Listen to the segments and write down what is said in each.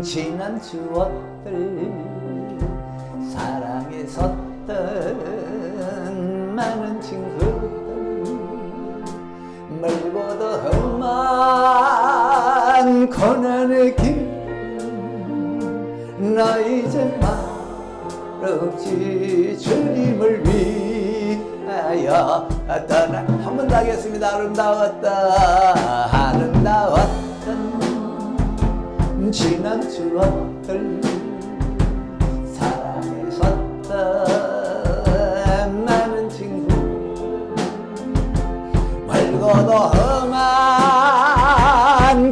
지난 추억들 사랑했었던 많은 친구들 멀고도 험한 고난의 길 나 이제 말없이 주님을 위하여 떠나 한 번 더 하겠습니다. 아름다웠던 지난 추억들 사랑했었던 많은 친구 멀고도 험한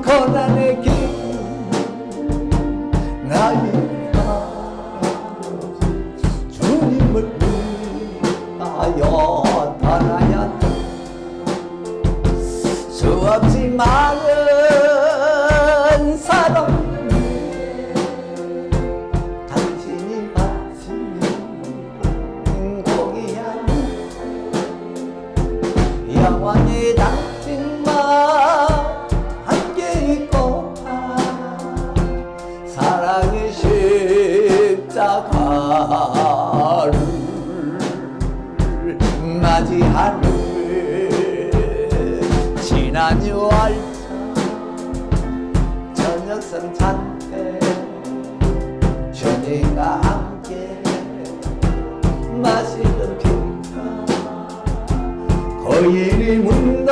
고난의 길 나이가 주님을 위하여 떠나야 수없이 많은 사람 당신이 바친 고귀한 영원히 당신과 함께 있고 사랑의 십자가를 맞이하는 지난 6월 저녁 성찬때 주님과 함께 마시던 빈가 고인이 문득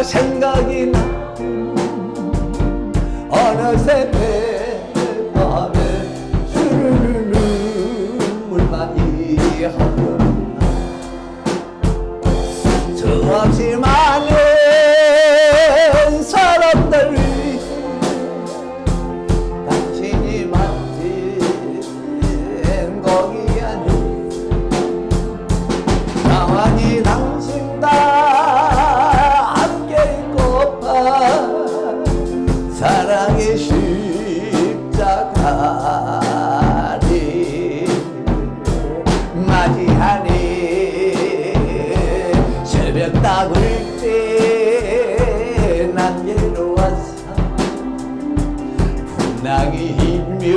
생각이 나는 어느새 밤에 주르르 눈물만이 흘러나 수없이 많은 사람들 위해 당신이 맡은 고귀한 영원히 당신과 함께 있고파 사랑의 십자가를 맞이하니 새벽 따글 때 난 외로웠어 풍랑이 일면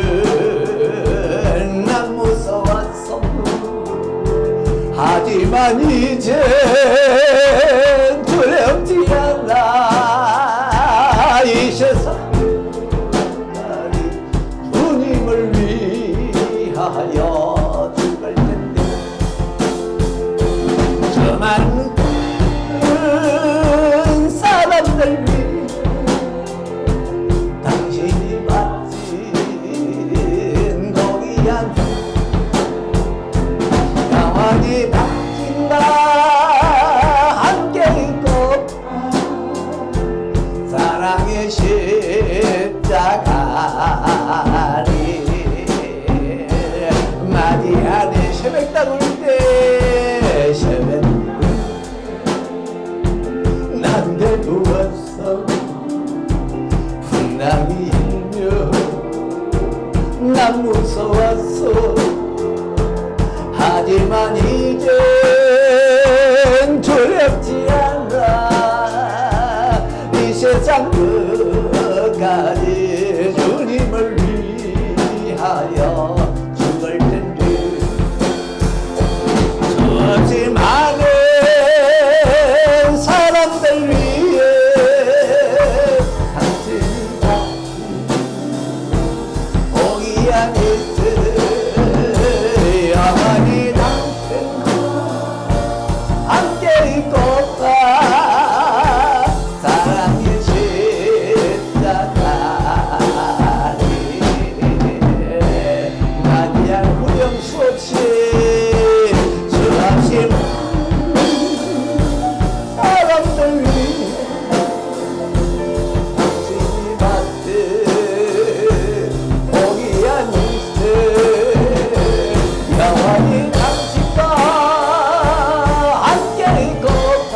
난 무서웠어 하지만 이제 두렵지 않아 이 세상 주님을 위하여 죽을 텐데 저 많은 사람들 위해 당신이 바친 고귀한 영원히 당신과 함께 있고 사랑의 십자가를 맞이하네 새벽 따글 때 새벽 난데 누웠어 풍랑이 일며 난 무서웠어 하지만 이젠 두렵지 않아 이 세상 끝까지 주님을 위하여 죽을 텐데 수없이 많은 사람들 위해 당신이 바친 고귀한 일들 영원히 당신과 함께 있고파 사랑의 십자가를 맞이할 후렴 수없이 사람들 위해 당신이 받은 고귀한 일들 영원히 당신과 함께 있고파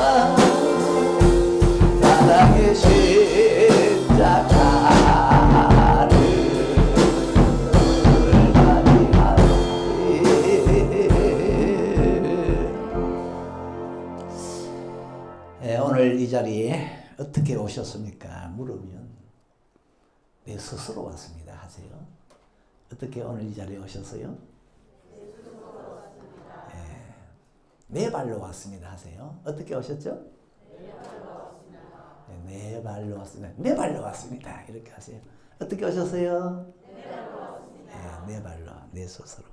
사랑의 십자가를 오늘 이 자리에 어떻게 오셨습니까? 물으면 내 스스로 왔습니다 하세요. 어떻게 오늘 이 자리에 오셨어요? 네. 내 발로 왔습니다 하세요. 어떻게 오셨죠? 네, 내 발로 왔습니다. 내 발로 왔습니다. 이렇게 하세요. 어떻게 오셨어요? 내 발로 왔습니다. 네, 내 발로, 내 스스로.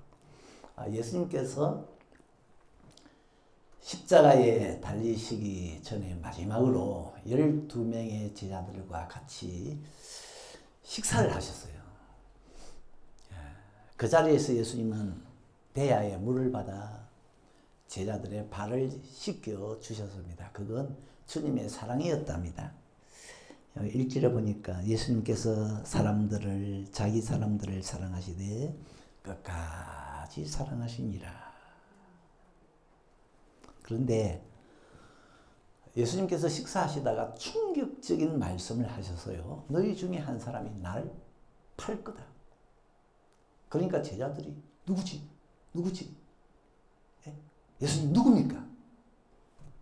예수님께서 십자가에 달리시기 전에 마지막으로 12명의 제자들과 같이 식사를 하셨어요. 그 자리에서 예수님은 대야에 물을 받아 제자들의 발을 씻겨 주셨습니다. 그건 주님의 사랑이었답니다. 1절에 보니까 예수님께서 자기 사람들을 사랑하시되 끝까지 사랑하시니라. 그런데 예수님께서 식사하시다가 충격적인 말씀을 하셨어요. 너희 중에 한 사람이 날 팔 거다. 그러니까 제자들이 누구지? 예수님 누굽니까?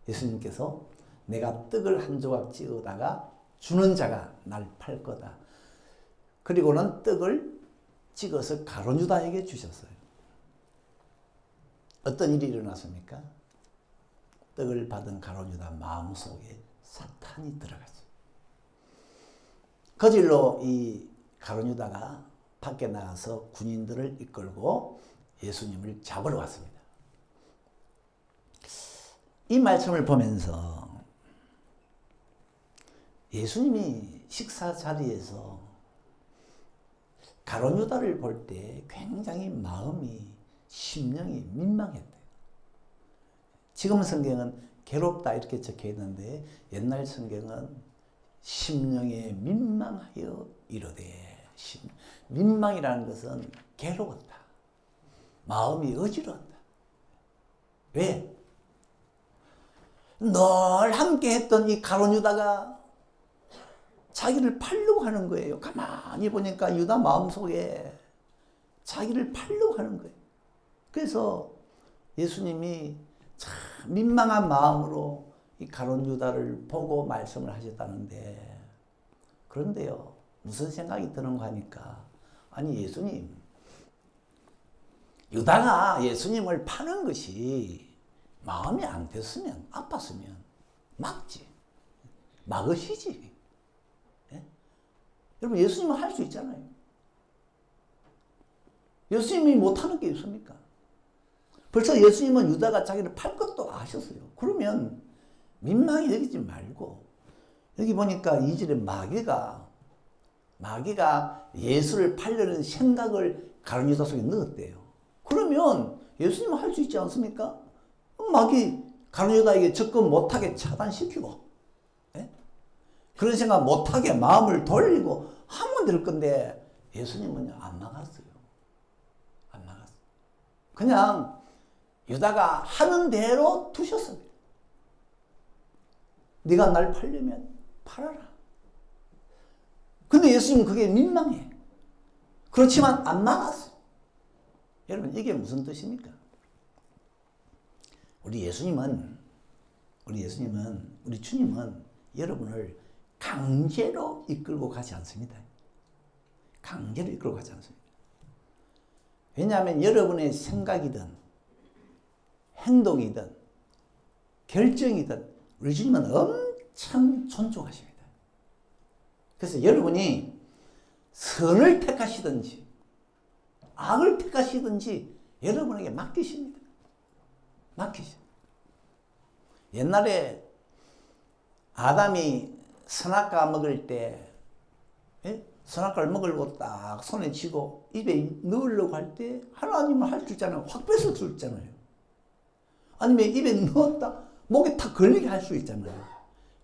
예수님께서 내가 떡을 한 조각 찍어다가 주는 자가 날 팔 거다. 그리고는 떡을 찍어서 가룟 유다에게 주셨어요. 어떤 일이 일어났습니까? 떡을 받은 가룟 유다 마음속에 사탄이 들어갔어요. 거질로 이 가룟 유다가 밖에 나가서 군인들을 이끌고 예수님을 잡으러 왔습니다. 이 말씀을 보면서 예수님이 식사 자리에서 가룟 유다를 볼 때 굉장히 심령이 민망했대요. 지금 성경은 괴롭다 이렇게 적혀 있는데 옛날 성경은 심령에 민망하여 이르되. 민망이라는 것은 괴로웠다. 마음이 어지러웠다. 왜? 늘 함께 했던 이 가룟 유다가 자기를 팔려고 하는 거예요. 가만히 보니까 유다 마음속에 자기를 팔려고 하는 거예요. 그래서 예수님이 참 민망한 마음으로 이 가룟 유다를 보고 말씀을 하셨다는데, 그런데요, 무슨 생각이 드는가 하니까, 아니 예수님, 유다가 예수님을 파는 것이 마음에 안 됐으면, 아팠으면 막으시지. 예? 여러분, 예수님은 할 수 있잖아요. 예수님이 못하는 게 있습니까? 벌써 예수님은 유다가 자기를 팔 것도 아셨어요. 그러면 민망히 여기지 말고, 여기 보니까 2절에 마귀가 예수를 팔려는 생각을 가룟 유다 속에 넣었대요. 그러면 예수님은 할 수 있지 않습니까? 가룟 유다에게 접근 못하게 차단시키고, 예? 그런 생각 못하게 마음을 돌리고 하면 될 건데, 예수님은 안 막았어요. 안 막았어요. 그냥 유다가 하는 대로 두셨습니다. 네가 날 팔려면 팔아라. 근데 예수님은 그게 민망해. 그렇지만 안 막았어요. 여러분, 이게 무슨 뜻입니까? 우리 주님은 여러분을 강제로 이끌고 가지 않습니다. 강제로 이끌고 가지 않습니다. 왜냐하면 여러분의 생각이든 행동이든 결정이든 우리 주님은 엄청 존중하십니다. 그래서 여러분이 선을 택하시든지 악을 택하시든지 여러분에게 맡기십니다. 옛날에 아담이 선악과 먹을 때, 선악과를 먹으려고 딱 손에 쥐고 입에 넣으려고 할 때 하나님은 할 수 있잖아요. 확 뺏을 수 있잖아요. 아니면 입에 넣었다 목에 탁 걸리게 할 수 있잖아요.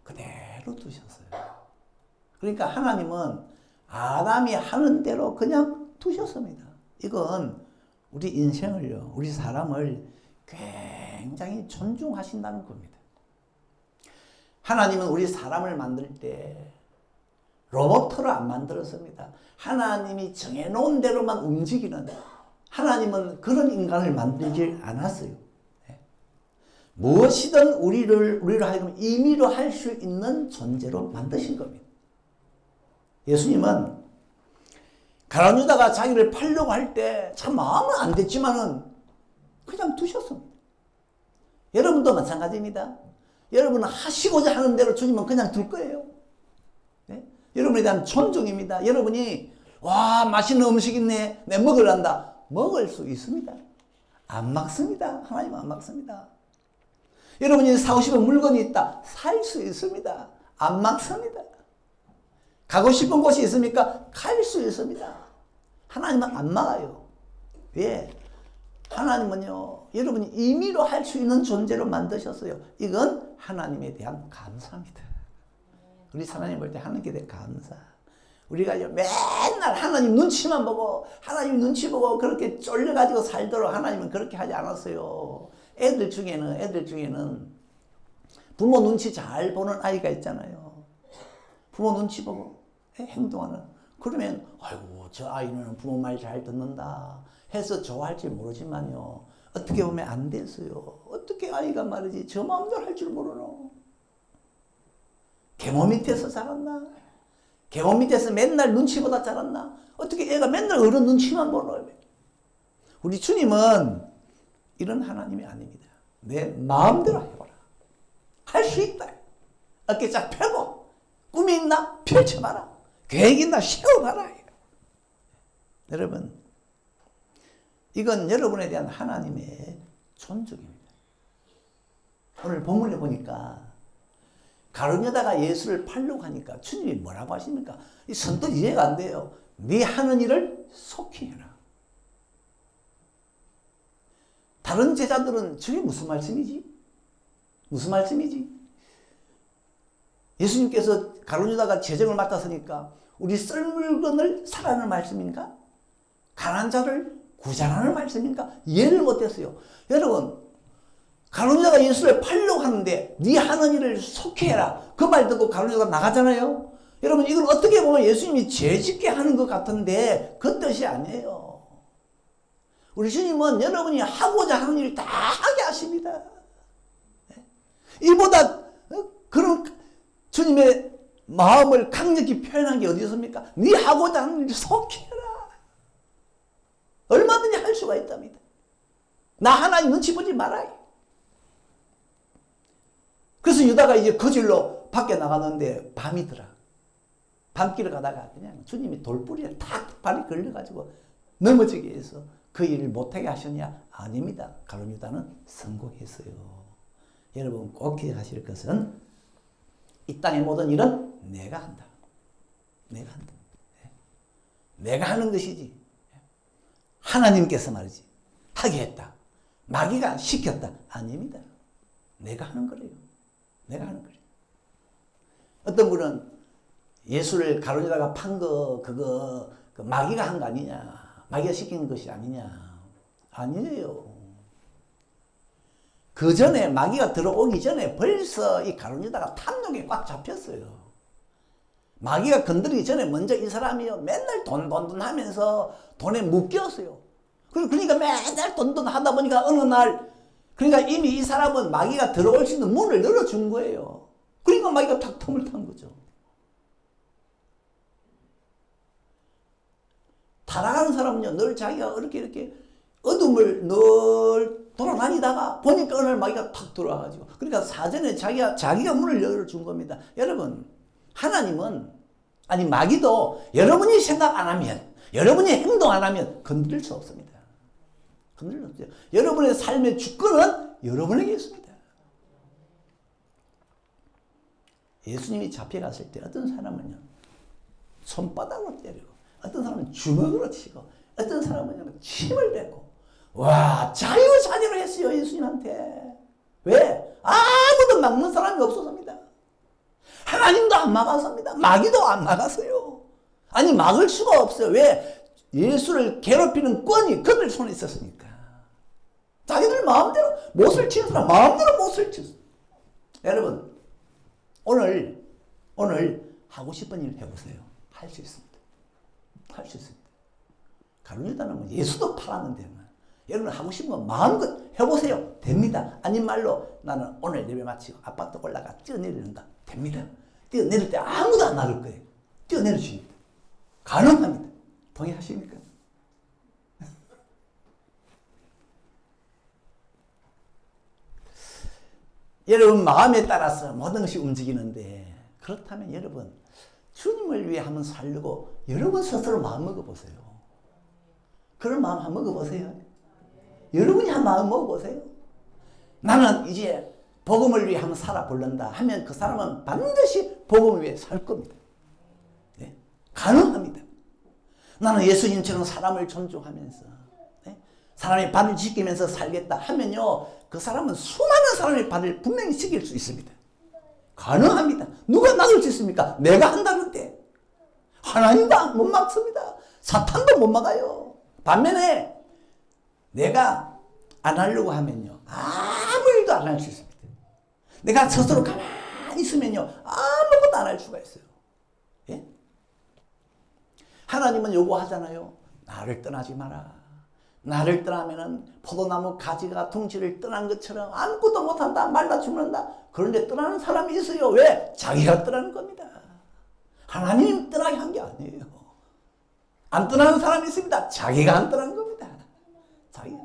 그대로 두셨어요. 그러니까 하나님은 아담이 하는 대로 그냥 두셨습니다. 이건 우리 인생을요, 우리 사람을 굉장히 존중하신다는 겁니다. 하나님은 우리 사람을 만들 때 로봇으로 안 만들었습니다. 하나님이 정해놓은 대로만 움직이는, 하나님은 그런 인간을 만들지 않았어요. 무엇이든 우리로 하여금 임의로 할 수 있는 존재로 만드신 겁니다. 예수님은 가룟 유다가 자기를 팔려고 할 때 참 마음은 안 됐지만은 그냥 두셨습니다. 여러분도 마찬가지입니다. 여러분은 하시고자 하는 대로 주님은 그냥 둘 거예요. 네? 여러분에 대한 존중입니다. 여러분이 와 맛있는 음식 있네 내 먹으란다. 먹을 수 있습니다. 안 막습니다. 하나님은 안 막습니다. 여러분이 사고 싶은 물건이 있다. 살 수 있습니다. 안 막습니다. 가고 싶은 곳이 있습니까? 갈 수 있습니다. 하나님은 안 막아요. 왜? 하나님은요, 여러분이 임의로 할 수 있는 존재로 만드셨어요. 이건 하나님에 대한 감사입니다. 우리 하나님 볼 때 하나님께 대한 감사. 우리가 맨날 하나님 눈치만 보고, 하나님 눈치 보고 그렇게 쫄려가지고 살도록 하나님은 그렇게 하지 않았어요. 애들 중에는 부모 눈치 잘 보는 아이가 있잖아요. 부모 눈치 보고 행동하는. 그러면 아이고 저 아이는 부모 말 잘 듣는다 해서 좋아할지 모르지만요. 어떻게 보면 안 됐어요. 어떻게 아이가 말이지 저 마음대로 할 줄 모르노. 계모 밑에서 자랐나? 계모 밑에서 맨날 눈치보다 자랐나? 어떻게 애가 맨날 어른 눈치만 보노? 우리 주님은 이런 하나님이 아닙니다. 내 마음대로 해보라. 할 수 있다. 어깨 쫙 펴고 꿈이 있나? 펼쳐봐라. 계획 있나? 세워봐라. 여러분, 이건 여러분에 대한 하나님의 존중입니다. 오늘 본문에 보니까 가룟 유다가 예수를 팔려고 하니까 주님이 뭐라고 하십니까? 이 선뜻 이해가 안 돼요. 네 하는 일을 속히 해라. 다른 제자들은 저게 무슨 말씀이지? 무슨 말씀이지? 예수님께서 가룟 유다가 재정을 맡았으니까 우리 쓸 물건을 사라는 말씀인가? 가난한 자를 구제하라는 말씀인가? 이해를 못했어요. 여러분, 가룟 유다가 예수를 팔려고 하는데 네 하는 일을 속히 해라. 그 말 듣고 가룟 유다가 나가잖아요. 여러분, 이건 어떻게 보면 예수님이 죄짓게 하는 것 같은데 그 뜻이 아니에요. 우리 주님은 여러분이 하고자 하는 일을 다 하게 하십니다. 이보다 그런 주님의 마음을 강력히 표현한 게 어디 있습니까? 네 하고자 하는 일을 속히 해라. 얼마든지 할 수가 있답니다. 나 하나님 눈치 보지 말아요. 그래서 유다가 이제 그 길로 밖에 나가는데 밤이더라. 밤길을 가다가 그냥 주님이 돌뿌리에 탁 발이 걸려가지고 넘어지게 해서 그 일을 못하게 하셨냐? 아닙니다. 가룟 유다는 성공했어요. 여러분 꼭 기억하실 것은 이 땅의 모든 일은 내가 한다. 내가 한다. 내가 하는 것이지. 하나님께서 말이지. 하게 했다. 마귀가 시켰다. 아닙니다. 내가 하는 거래요. 내가 하는 거래요. 어떤 분은 예수를 가룟 유다가 판 거, 그거, 마귀가 한 거 아니냐. 마귀가 시킨 것이 아니냐. 아니에요. 그 전에 마귀가 들어오기 전에 벌써 이 가룟 유다가 탐욕에 꽉 잡혔어요. 마귀가 건드리기 전에 먼저 이 사람이요 맨날 돈 하면서 돈에 묶였어요. 그러니까 맨날 돈 하다 보니까 어느 날 그러니까 이미 이 사람은 마귀가 들어올 수 있는 문을 열어준 거예요. 그러니까 마귀가 탁 틈을 탄 거죠. 타락하는 사람은요 늘 자기가 이렇게 어둠을 늘 돌아다니다가 보니까 어느 날 마귀가 탁 들어와가지고 그러니까 사전에 자기가 문을 열어준 겁니다. 여러분 하나님은 아니 마귀도 여러분이 생각 안 하면 여러분이 행동 안 하면 건드릴 수 없습니다. 건드릴 수 없어요. 여러분의 삶의 주권은 여러분에게 있습니다. 예수님이 잡혀갔을 때 어떤 사람은요 손바닥으로 때리고 어떤 사람은 주먹으로 치고 어떤 사람은 침을 뱉고 와 자유자재로 했어요. 예수님한테. 왜? 아무도 막는 사람이 없었습니다. 하나님도 안 막았습니다. 마귀도 안 막았어요. 아니 막을 수가 없어요. 왜? 예수를 괴롭히는 권이 그들 손에 있었으니까. 자기들 마음대로 못을 치는 사람 마음대로 못을 쳤어요. 여러분 오늘 하고 싶은 일 해보세요. 할 수 있습니다. 할 수 있습니다. 가룟 유다는 예수도 팔았는데 여러분 하고 싶은 거 마음껏 해보세요. 됩니다. 아닌 말로 나는 오늘 예배 마치고 아파트 올라가 뛰어내리는다. 됩니다. 뛰어내릴 때 아무도 안 막을 거예요. 뛰어내릴 수 있습니다. 가능합니다. 동의하십니까? 여러분 마음에 따라서 모든 것이 움직이는데, 그렇다면 여러분 주님을 위해 한번 살려고 여러분 스스로 마음 먹어보세요. 그런 마음 한번 먹어보세요. 여러분이 한 마음 먹어보세요. 나는 이제 복음을 위해 한번 살아볼란다 하면 그 사람은 반드시 복음을 위해 살 겁니다. 네? 가능합니다. 나는 예수님처럼 사람을 존중하면서, 네? 사람의 발을 지키면서 살겠다 하면요, 그 사람은 수많은 사람의 발을 분명히 지킬 수 있습니다. 가능합니다. 누가 막을 수 있습니까? 내가 한다는데. 하나님도 못 막습니다. 사탄도 못 막아요. 반면에 내가 안 하려고 하면요, 아무 일도 안 할 수 있습니다. 내가 스스로 가만히 있으면요, 아무것도 안 할 수가 있어요. 예? 하나님은 요구하잖아요. 나를 떠나지 마라. 나를 떠나면은 포도나무 가지가 둥지를 떠난 것처럼 아무것도 못한다, 말라 죽는다. 그런데 떠나는 사람이 있어요. 왜? 자기가 떠나는 겁니다. 하나님 떠나게 한 게 아니에요. 안 떠나는 사람이 있습니다. 자기가 안 떠나는 겁니다. 자기가.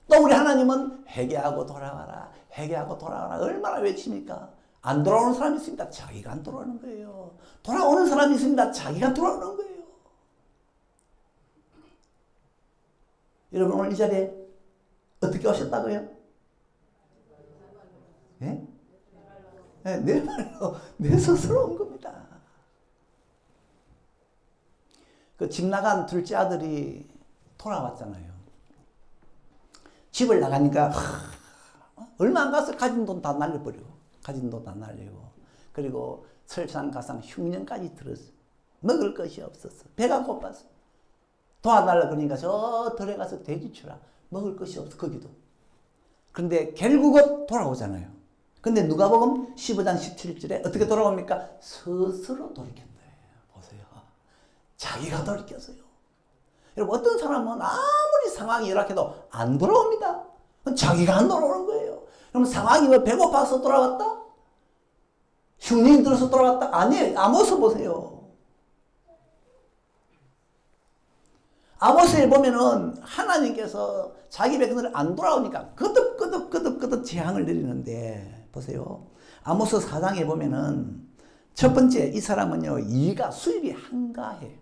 또 우리 하나님은 회개하고 돌아가라, 회개하고 돌아가라 얼마나 외칩니까? 안 돌아오는 사람이 있습니다. 자기가 안 돌아오는 거예요. 돌아오는 사람이 있습니다. 자기가 돌아오는 거예요. 여러분 오늘 이 자리에 어떻게 오셨다고요? 예? 네, 내 말로 내 스스로 온 겁니다. 그 집 나간 둘째 아들이 돌아왔잖아요. 집을 나가니까 얼마 안 가서 가진 돈 다 날려버리고, 가진 돈 다 날리고, 그리고 설상가상 흉년까지 들었어. 먹을 것이 없었어. 배가 고팠어. 도와달라 그러니까 저 들에 가서 돼지 쳐라. 먹을 것이 없어, 거기도. 그런데 결국은 돌아오잖아요. 근데 누가복음 15장 17절에 어떻게 돌아옵니까? 스스로 돌이켰다. 보세요. 자기가 돌이켰어요. 여러분 어떤 사람은 아무리 상황이 열악해도 안 돌아옵니다. 자기가 안 돌아오는 거예요. 그럼 상황이 뭐 배고파서 돌아왔다? 흉년이 들어서 돌아왔다? 아니에요. 아모스 보세요. 아모스에 보면은 하나님께서 자기 백성들 안 돌아오니까 거듭 재앙을 내리는데, 보세요. 아모스 4장에 보면은 첫 번째 이 사람은요, 수입이 한가해.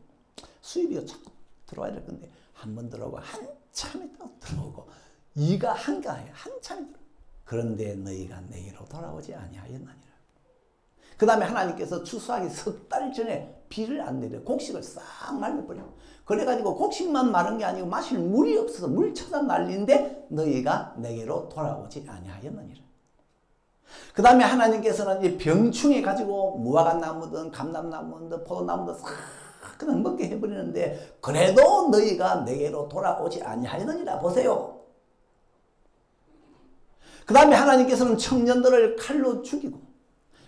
수입이 자꾸 들어와야 될 건데 한 번 들어오고 한참 있다 들어오고, 이가 한가해. 한참 들어. 그런데 너희가 내게로 돌아오지 아니하였나니라. 그 다음에 하나님께서 추수하기 석 달 전에 비를 안 내려 곡식을 싹 말려버려. 그래가지고 곡식만 마른 게 아니고 마실 물이 없어서 물 찾아 난리인데 너희가 내게로 돌아오지 아니하였느니라. 그 다음에 하나님께서는 이 병충해 가지고 무화과 나무든 감람나무든 포도나무든 싹 그냥 먹게 해버리는데, 그래도 너희가 내게로 돌아오지 아니하였느니라. 보세요. 그 다음에 하나님께서는 청년들을 칼로 죽이고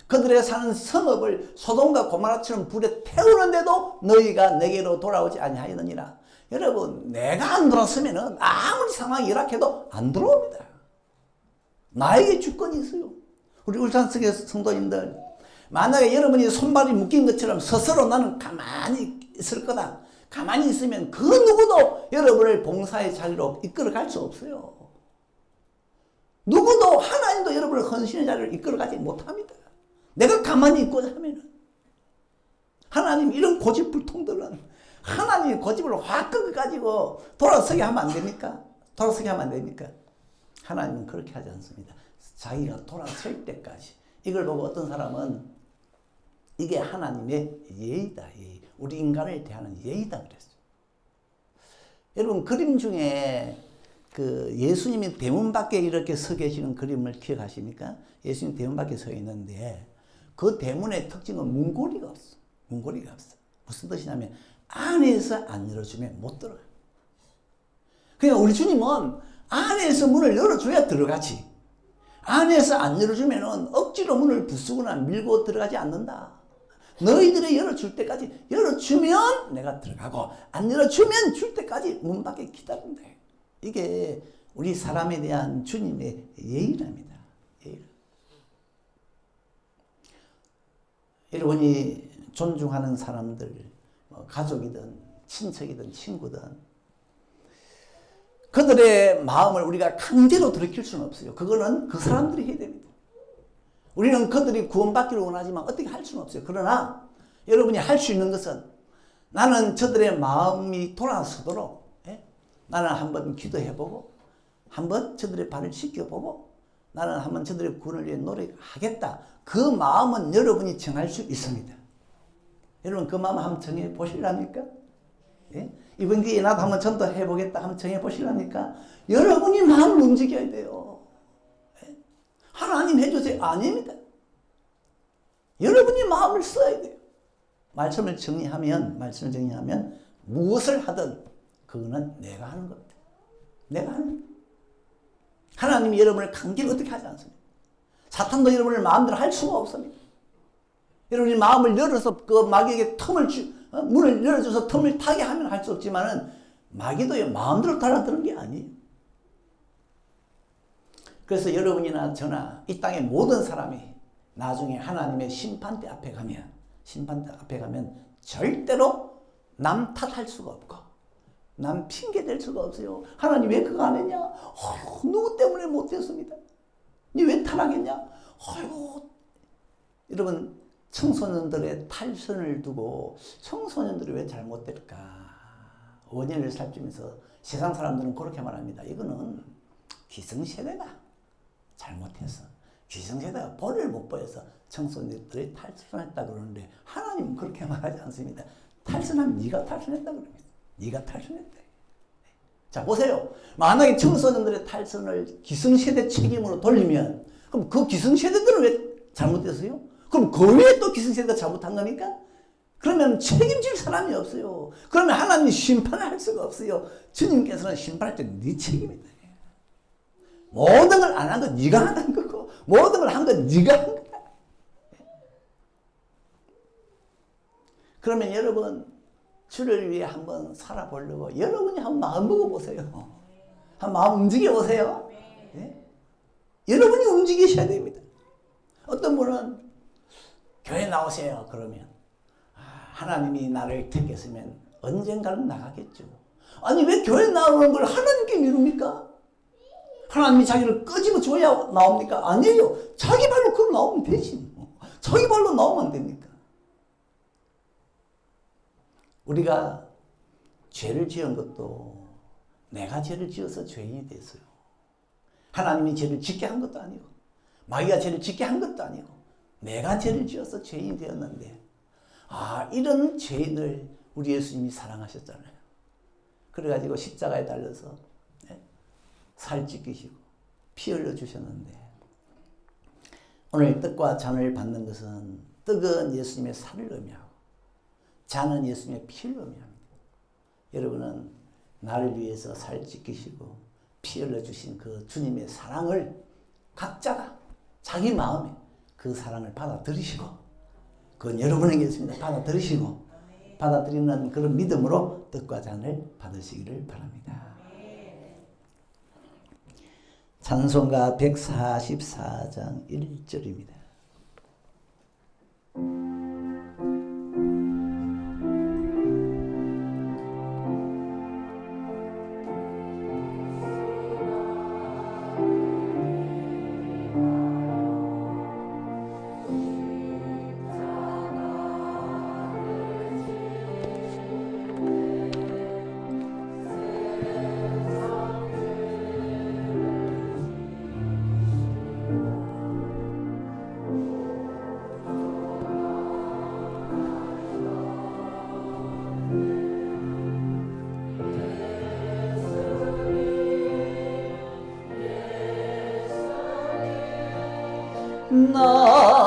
그들의 사는 성읍을 소돔과 고모라처럼 불에 태우는데도 너희가 내게로 돌아오지 아니하였느니라. 여러분, 내가 안 돌아서면은 아무리 상황이 열악해도 안 돌아옵니다. 나에게 주권이 있어요. 우리 울산성의 성도님들, 만약에 여러분이 손발이 묶인 것처럼 스스로 나는 가만히 있을 거다, 가만히 있으면 그 누구도 여러분을 봉사의 자리로 이끌어갈 수 없어요. 누구도, 하나님도 여러분을 헌신의 자리로 이끌어가지 못합니다. 내가 가만히 있고자 하면은. 하나님 이런 고집불통들은 하나님의 고집을 확 꺾어가지고 돌아서게 하면 안 됩니까? 돌아서게 하면 안 됩니까? 하나님은 그렇게 하지 않습니다. 자기가 돌아설 때까지. 이걸 보고 어떤 사람은 이게 하나님의 예의다. 예의. 우리 인간을 대하는 예의다 그랬어요. 여러분 그림 중에 그 예수님이 대문 밖에 이렇게 서 계시는 그림을 기억하십니까? 예수님 대문 밖에 서 있는데 그 대문의 특징은 문고리가 없어. 문고리가 없어. 무슨 뜻이냐면 안에서 안 열어주면 못 들어가요. 그러니까 우리 주님은 안에서 문을 열어줘야 들어가지. 안에서 안 열어주면 억지로 문을 부수거나 밀고 들어가지 않는다. 너희들이 열어줄 때까지, 열어주면 내가 들어가고 안 열어주면 줄 때까지 문 밖에 기다린다. 이게 우리 사람에 대한 주님의 예의랍니다. 예의. 여러분이 존중하는 사람들, 가족이든 친척이든 친구든 그들의 마음을 우리가 강제로 들이킬 수는 없어요. 그거는 그 사람들이 해야 됩니다. 우리는 그들이 구원받기를 원하지만 어떻게 할 수는 없어요. 그러나 여러분이 할 수 있는 것은 나는 저들의 마음이 돌아서도록 나는 한번 기도해보고 한번 저들의 발을 씻겨보고 나는 한번 저들의 구원을 위해 노력하겠다. 그 마음은 여러분이 정할 수 있습니다. 여러분 그 마음 한번 정해 보실랍니까? 예? 이번 기회에 나도 한번 전도해 보겠다 한번 정해 보실랍니까? 여러분이 마음을 움직여야 돼요. 예? 하나님 해주세요. 아닙니다. 여러분이 마음을 써야 돼요. 말씀을 정리하면 무엇을 하든 그거는 내가 하는 겁니다. 내가 하는 겁니다. 하나님이 여러분을 강제로 어떻게 하지 않습니다. 사탄도 여러분을 마음대로 할 수가 없습니다. 여러분이 마음을 열어서 그 마귀에게 문을 열어줘서 틈을 타게 하면 할 수 없지만은 마귀도 마음대로 달라드는 게 아니에요. 그래서 여러분이나 저나 이 땅의 모든 사람이 나중에 하나님의 심판대 앞에 가면 절대로 남 탓할 수가 없고 남 핑계 댈 수가 없어요. 하나님 왜 그거 안 했냐? 누구 때문에 못했습니다. 니 왜 타락했냐? 여러분 청소년들의 탈선을 두고 청소년들이 왜 잘못될까? 원인을 살피면서 세상 사람들은 그렇게 말합니다. 이거는 기성세대가 잘못했어. 기성세대가 본을 못 보여서 청소년들이 탈선했다 그러는데 하나님은 그렇게 말하지 않습니다. 탈선하면 네가 탈선했다 그럽니다. 네가 탈선했다. 자 보세요. 만약에 청소년들의 탈선을 기성세대 책임으로 돌리면 그럼 그 기성세대들은 왜 잘못됐어요? 그럼 그 외에 또 기성세대가 잘못한 겁니까? 그러면 책임질 사람이 없어요. 그러면 하나님이 심판을 할 수가 없어요. 주님께서는 심판할 때 네 책임이다. 모든 걸 안 한 건 네가 안 한 거고 모든 걸 한 건 네가 한 거다. 그러면 여러분 주를 위해 한번 살아보려고 여러분이 한번 마음 먹어보세요. 한번 마음 움직여보세요. 네? 여러분이 움직이셔야 됩니다. 어떤 분은 교회 나오세요. 그러면 하나님이 나를 택했으면 언젠가는 나가겠죠. 아니 왜 교회 나오는 걸 하나님께 미룹니까? 하나님이 자기를 끄집어 줘야 나옵니까? 아니에요. 자기 발로 걸어 나오면 되지. 자기 발로 나오면 안 됩니까? 우리가 죄를 지은 것도 내가 죄를 지어서 죄인이 됐어요. 하나님이 죄를 짓게 한 것도 아니고 마귀가 죄를 짓게 한 것도 아니고 내가 죄를 지어서 죄인이 되었는데 이런 죄인을 우리 예수님이 사랑하셨잖아요. 그래가지고 십자가에 달려서 살 찢기시고 피 흘려 주셨는데 오늘 떡과 잔을 받는 것은 떡은 예수님의 살을 의미하고 잔은 예수님의 피를 의미합니다. 여러분은 나를 위해서 살 찢기시고 피 흘려 주신 그 주님의 사랑을 각자가 자기 마음에 그 사랑을 받아들이시고 그건 여러분에게 있습니다. 받아들이는 그런 믿음으로 떡과 잔을 받으시기를 바랍니다. 찬송가 144장 1절입니다. 나